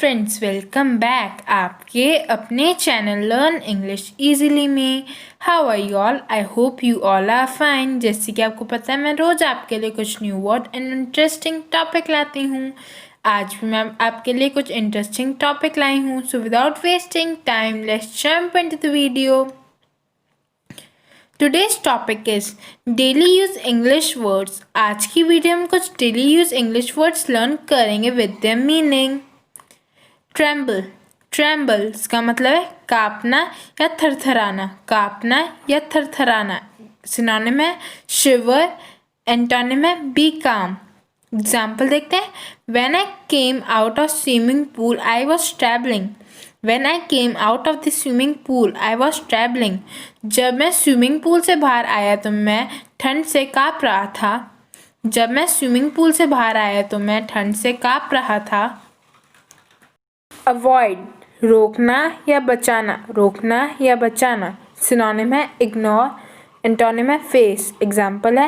Friends, welcome back आपके अपने channel learn English easily में। How are you all? I hope you all are fine. जैसे कि आपको पता है, मैं रोज़ आपके लिए कुछ new word and interesting topic लाती हूँ। आज भी मैं आपके लिए कुछ इंटरेस्टिंग टॉपिक लाई हूँ। So without wasting time, let's jump into the video. Today's topic is daily use English words. आज की वीडियो में कुछ daily use English words learn करेंगे with their meaning. Tremble, tremble इसका मतलब है कांपना या थरथराना, कांपना या थरथराना। सिनोनिम है शिवर, एंटोनिम है बी काम। एग्जाम्पल देखते हैं। When I came out of swimming pool I was travelling. When I came out of the swimming pool I was travelling. जब मैं स्विमिंग पूल से बाहर आया तो मैं ठंड से काँप रहा था। जब मैं स्विमिंग पूल से बाहर आया तो मैं ठंड से काँप रहा था। अवॉइड, रोकना या बचाना, रोकना या बचाना। सिनोनिम है इग्नोर, एंटोनिम है फेस। एग्जाम्पल है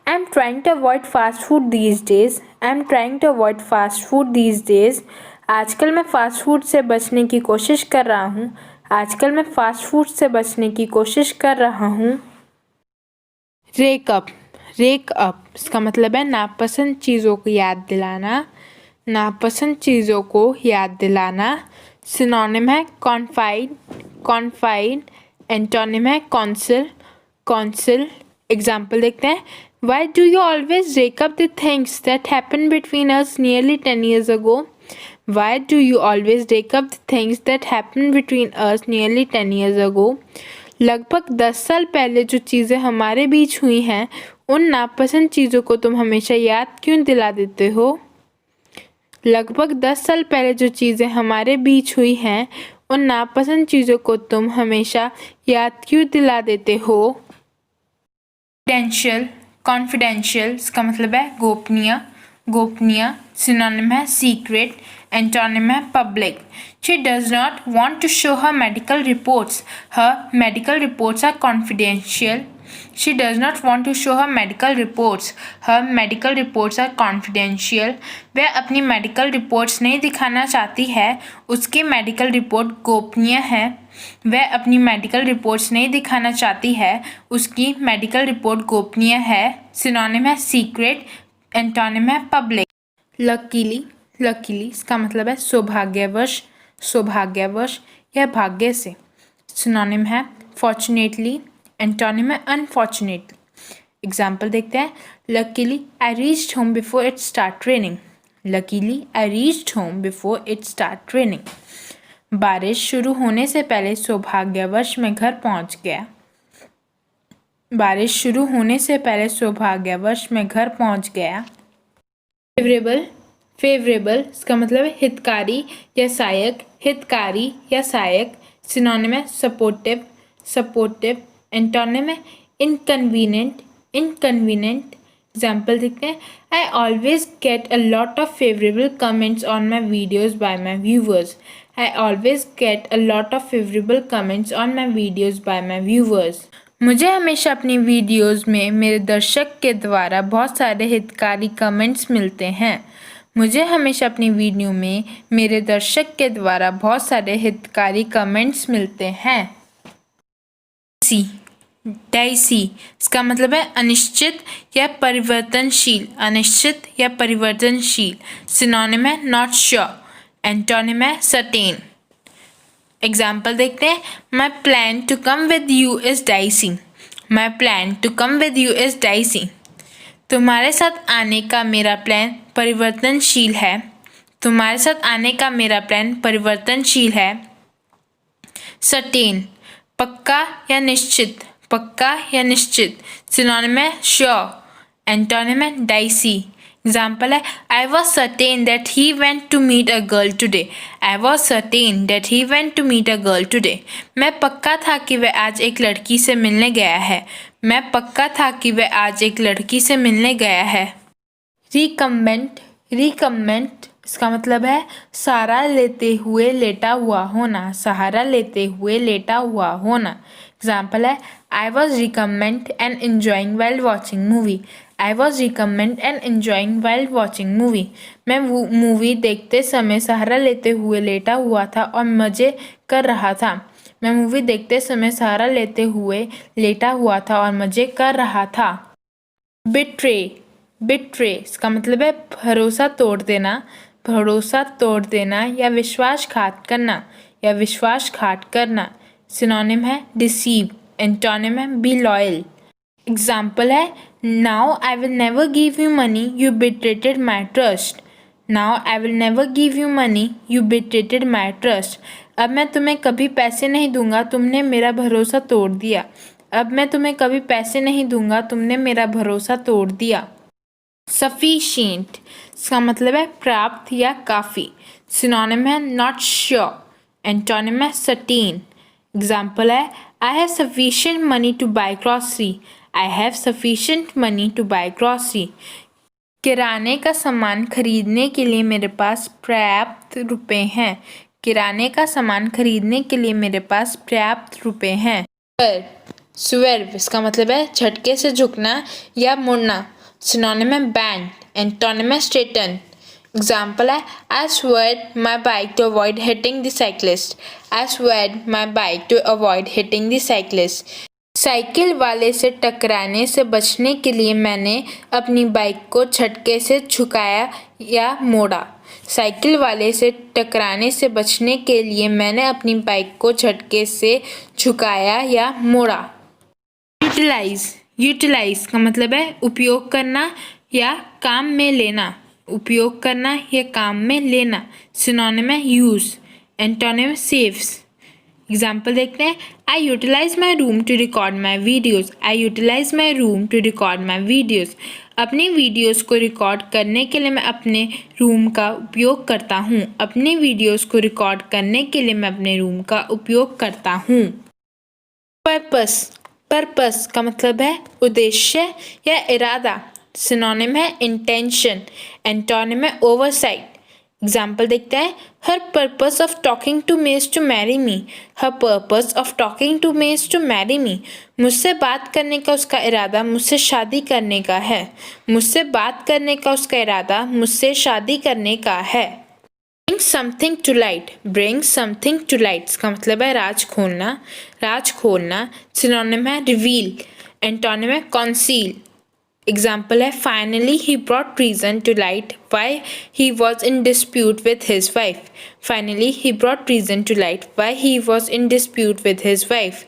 I am trying to avoid fast food these days. I am trying to avoid fast food these days. आजकल मैं फास्ट फूड से बचने की कोशिश कर रहा हूँ। आजकल मैं फास्ट फूड से बचने की कोशिश कर रहा हूँ। रेक अप, रेक अप इसका मतलब है नापसंद चीज़ों को याद दिलाना, नापसंद चीज़ों को याद दिलाना। सिनोनिम है कॉन्फाइड, कॉन्फाइड, एंटोनिम है कॉन्सिल, कॉन्सिल। एग्जाम्पल देखते हैं। Why do you always rake up the things that happen between us nearly 10 years ago? Why do you always rake up the things that happened between us nearly 10 years ago? लगभग 10 साल पहले जो चीज़ें हमारे बीच हुई हैं, उन नापसंद चीज़ों को तुम हमेशा याद क्यों दिला देते हो? लगभग 10 साल पहले जो चीज़ें हमारे बीच हुई हैं, उन नापसंद चीज़ों को तुम हमेशा याद क्यों दिला देते हो? कॉन्फिडेंशियल, कॉन्फिडेंशियल इसका मतलब है गोपनीय, गोपनीय। सिनोनिम है सीक्रेट, एंटोनिम है public. She does not want to show her medical reports. Her medical reports are confidential. She does not want to show her medical reports. Her medical reports are confidential. वह अपनी medical reports नहीं दिखाना चाहती है, उसकी medical report गोपनीय है। वह अपनी मेडिकल रिपोर्ट्स नहीं दिखाना चाहती है, उसकी मेडिकल रिपोर्ट गोपनीय है। सिनोनिम है सीक्रेट, एंटोनिम है पब्लिक। लकीली, लकीली इसका मतलब है सौभाग्यवश, सौभाग्यवश या भाग्य से। सिनोनिम है फॉर्चुनेटली, एंटोनिम है अनफॉर्चुनेटली। एग्जाम्पल देखते हैं। Luckily I reached home before it start raining. Luckily I reached home before it start raining. बारिश शुरू होने से पहले सौभाग्यवश मैं घर पहुंच गया। बारिश शुरू होने से पहले सौभाग्यवश मैं घर पहुंच गया। फेवरेबल, फेवरेबल इसका मतलब है हितकारी या सहायक, हितकारी या सहायक। सिनोनिम है सपोर्टिव, सपोर्टिव, एंटोनिम है इनकन्वीनियंट, इनकन्वीनियंट। एग्जाम्पल देखते हैं। I always get a lot of favourable comments on my videos bye my viewers. I always get a lot of favourable comments on my videos bye my viewers. मुझे हमेशा अपनी videos में मेरे दर्शक के द्वारा बहुत सारे हितकारी कमेंट्स मिलते हैं। मुझे हमेशा अपनी वीडियो में मेरे दर्शक के द्वारा बहुत सारे हितकारी कमेंट्स मिलते हैं। डाइसी इसका मतलब है अनिश्चित या परिवर्तनशील, अनिश्चित या परिवर्तनशील। सिनोनिम है नॉट श्योर, एंटोनिम है सर्टेन। एग्जाम्पल देखते हैं। My plan to come with you is dicey. My plan to come with you is dicey. तुम्हारे साथ आने का मेरा प्लान परिवर्तनशील है। तुम्हारे साथ आने का मेरा प्लान परिवर्तनशील है। सर्टेन पक्का या निश्चित, पक्का या निश्चित। सिनोनिम है श्योर, एंटोनिम है डाइसी। एग्जाम्पल है। I was certain that he went to meet a girl today. I was certain that he went to meet a girl today. मैं पक्का था कि वह आज एक लड़की से मिलने गया है। मैं पक्का था कि वह आज एक लड़की से मिलने गया है। रिकम्बेंट, रिकम्बेंट इसका मतलब है सहारा लेते हुए लेटा हुआ होना, सहारा लेते हुए लेटा हुआ होना। एग्जाम्पल है। I was recumbent and enjoying well watching movie. I was recommend and enjoying while watching movie. मैं मूवी देखते समय सहारा लेते हुए लेटा हुआ था और मज़े कर रहा था. मैं मूवी देखते समय सहारा लेते हुए लेटा हुआ था और मज़े कर रहा था. बिट्रे इसका मतलब है भरोसा तोड़ देना या विश्वासघात करना. सिनोनिम है डिसीव. एंटोनिम है बी लॉयल. एग्जाम्पल है now I will never give you money you betrayed my trust. Now I will never give you money you betrayed my trust. अब मैं तुम्हें कभी पैसे नहीं दूंगा, तुमने मेरा भरोसा तोड़ दिया. अब मैं तुम्हें कभी पैसे नहीं दूंगा, तुमने मेरा भरोसा तोड़ दिया. सफिशिएंट इसका मतलब है प्राप्त या काफ़ी. सिनोनिम है नॉट श्योर. एंटोनिम है सर्टेन. एग्जाम्पल है I have sufficient money to buy grocery. I have sufficient money to buy grocery. किराने का सामान खरीदने के लिए मेरे पास पर्याप्त रुपए हैं. किराने का सामान खरीदने के लिए मेरे पास पर्याप्त रुपए हैं. स्वेर्व इसका मतलब है झटके से झुकना या मुड़ना. सिनोनिम है बैंड. एंटोनिम है स्ट्रेटन. एग्जाम्पल है I swerved my bike to avoid hitting the cyclist. I swerved my bike to avoid hitting the cyclist. Cycle वाले से टकराने से बचने के लिए मैंने अपनी बाइक को झटके से झुकाया या मोड़ा. साइकिल वाले से टकराने से बचने के लिए मैंने अपनी बाइक को झटके से झुकाया या मोड़ा. यूटिलाइज का मतलब है उपयोग करना या काम में लेना. उपयोग करना या काम में लेना. सिनोनिम है यूज. Antonym saves. एग्जाम्पल देखते हैं I utilise my room to record my videos. I utilise my room to record my videos. अपनी वीडियोज़ को रिकॉर्ड करने के लिए मैं अपने रूम का उपयोग करता हूँ. अपनी वीडियोज़ को रिकॉर्ड करने के लिए मैं अपने रूम का उपयोग करता हूँ. पर्पस का मतलब है उद्देश्य या इरादा. सिनोनिम है इंटेंशन. एंटोनिम है ओवरसाइट. एग्जाम्पल देखते हैं her purpose of talking to me is to marry me. Her purpose of talking to me is to marry me. मुझसे बात करने का उसका इरादा मुझसे शादी करने का है. मुझसे बात करने का उसका इरादा मुझसे शादी करने का है. Bring something to light. Bring something to light इसका मतलब है राज खोलना. सिनोनिम है reveal. एंटोनिम है conceal. एग्जाम्पल है finally he brought reason to light why he was in dispute with his wife. Finally he brought reason to light why he was in dispute with his wife.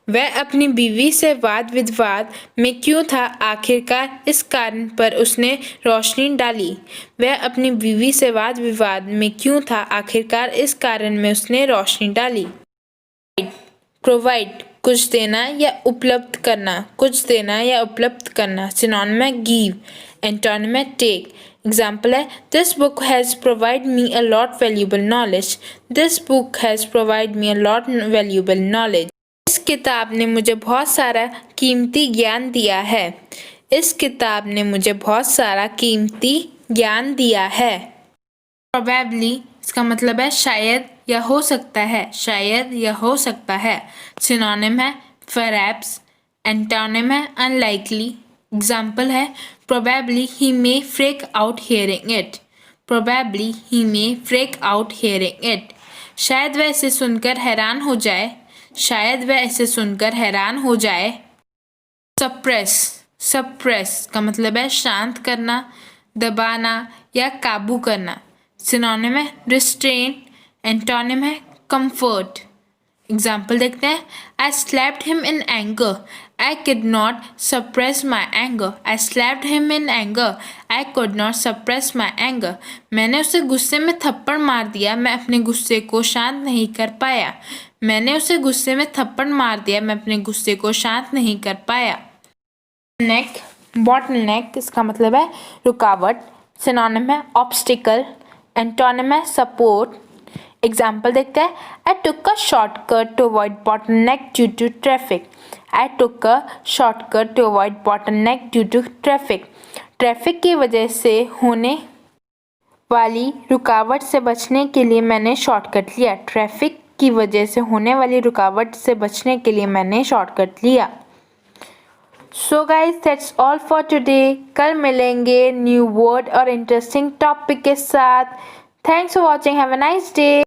वह अपनी बीवी से वाद विवाद में क्यों था, आखिरकार इस कारण पर उसने रोशनी डाली. वह अपनी बीवी से वाद विवाद में क्यों था, आखिरकार इस कारण में उसने रोशनी डाली. प्रोवाइड कुछ देना या उपलब्ध करना. सिनोनिम है गिव. एंटोनिम है टेक. एग्जाम्पल है this book has provide me a lot valuable knowledge. This book has provide me a lot valuable knowledge. इस किताब ने मुझे बहुत सारा कीमती ज्ञान दिया है. इस किताब ने मुझे बहुत सारा कीमती ज्ञान दिया है. प्रोबेबली इसका मतलब है शायद या हो सकता है. सिनोनिम है परहैप्स. एंटोनिम है अनलाइकली. एग्जाम्पल है probably he may freak out hearing it. Probably he may freak out hearing it. शायद वह इसे सुनकर हैरान हो जाए. सप्रेस का मतलब है शांत करना, दबाना या काबू करना. सिनोनिम है रिस्ट्रेन. एंटोनिम है कंफर्ट. एग्जाम्पल देखते हैं I slapped him in anger. I could not suppress my anger. I slapped him in anger. I could not suppress my anger. मैंने उसे गुस्से में थप्पड़ मार दिया, मैं अपने गुस्से को शांत नहीं कर पाया. बॉटलनेक इसका मतलब है रुकावट. सिनोनिम है ऑब्स्टिकल. एंटोनिम है सपोर्ट. एग्जाम्पल देखते हैं I took a shortcut to avoid bottleneck due to traffic. I took a shortcut to avoid bottleneck due to traffic. Traffic की वजह से होने वाली रुकावट से बचने के लिए मैंने शॉर्टकट लिया. ट्रैफिक की वजह से होने वाली रुकावट से बचने के लिए मैंने शॉर्टकट लिया. So guys that's all for today. कल मिलेंगे न्यू वर्ड और इंटरेस्टिंग टॉपिक के साथ। Thanks for watching. Have a nice day.